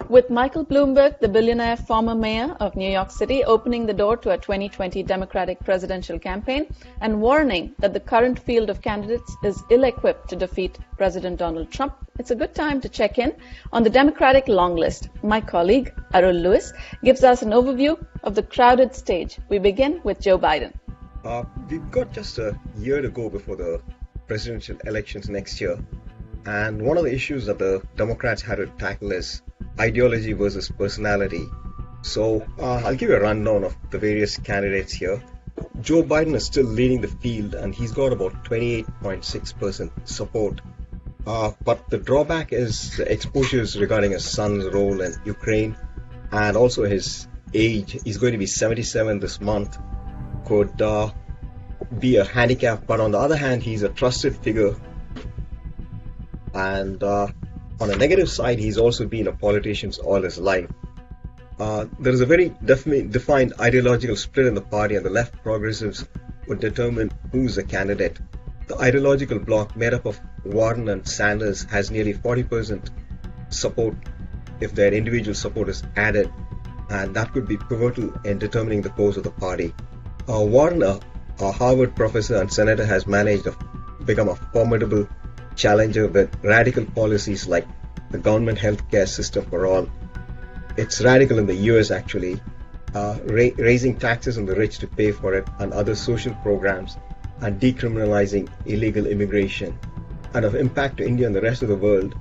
With Michael Bloomberg, the billionaire former mayor of New York City, opening the door to a 2020 Democratic presidential campaign and warning that the current field of candidates is ill-equipped to defeat President Donald Trump, it's a good time to check in on the Democratic long list. My colleague, Arul Lewis, gives us an overview of the crowded stage. We begin with Joe Biden. We've got just a year to go before the presidential elections next year. And one of the issues that the Democrats had to tackle is ideology versus personality. So I'll give you a rundown of the various candidates here. Joe Biden is still leading the field and he's got about 28.6% support. But the drawback is the exposures regarding his son's role in Ukraine and also his age. He's going to be 77 this month. Could be a handicap, but on the other hand, he's a trusted figure. And on a negative side, he's also been a politician all his life. There is a very defined ideological split in the party, and the left progressives would determine who's the candidate. The ideological bloc made up of Warren and Sanders has nearly 40% support if their individual support is added, and that could be pivotal in determining the course of the party. Warren, a Harvard professor and senator, has managed to become a formidable challenger with radical policies like the government healthcare system for all. It's radical in the US actually, raising taxes on the rich to pay for it and other social programs, and decriminalizing illegal immigration. And of impact to India and the rest of the world,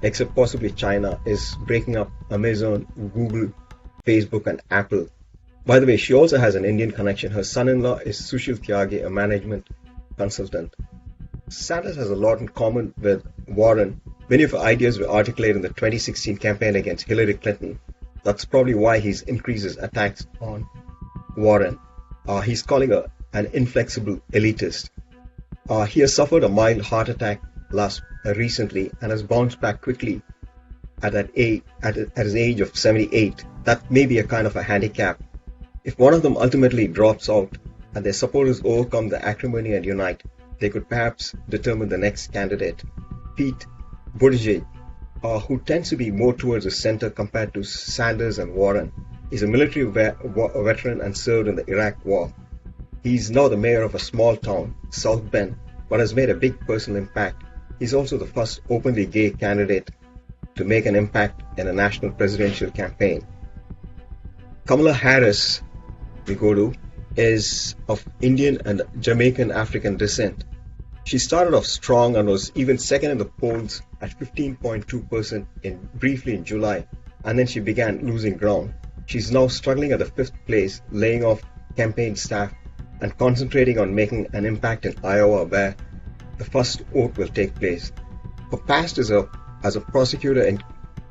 except possibly China, is breaking up Amazon, Google, Facebook and Apple. By the way, she also has an Indian connection. Her son-in-law is Sushil Tyagi, a management consultant. Sanders has a lot in common with Warren. Many of her ideas were articulated in the 2016 campaign against Hillary Clinton. That's probably why he's increased his attacks on Warren. He's calling her an inflexible elitist. He has suffered a mild heart attack recently and has bounced back quickly at his age of 78. That may be a kind of a handicap. If one of them ultimately drops out and their supporters overcome the acrimony and unite, they could perhaps determine the next candidate. Pete Buttigieg, who tends to be more towards the center compared to Sanders and Warren, is a military veteran and served in the Iraq War. He's now the mayor of a small town, South Bend, but has made a big personal impact. He's also the first openly gay candidate to make an impact in a national presidential campaign. Kamala Harris, we go to, is of Indian and Jamaican African descent. She started off strong and was even second in the polls at 15.2% briefly in July, and then she began losing ground. She's now struggling at the 5th place, laying off campaign staff and concentrating on making an impact in Iowa, where the first vote will take place. Her past as a prosecutor in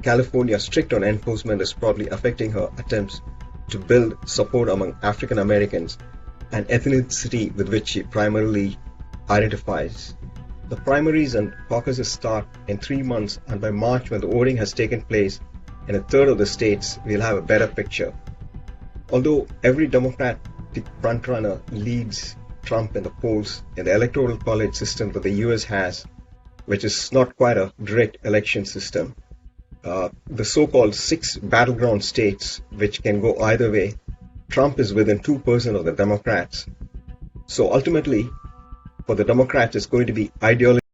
California, strict on enforcement, is probably affecting her attempts to build support among African Americans, an ethnicity with which she primarily identifies. The primaries and caucuses start in 3 months, and by March, when the voting has taken place in a third of the states, we'll have a better picture. Although every Democratic frontrunner leads Trump in the polls in the electoral college system that the US has, which is not quite a direct election system, the so-called 6 battleground states, which can go either way, Trump is within 2% of the Democrats. So ultimately, for the Democrats, it's going to be ideology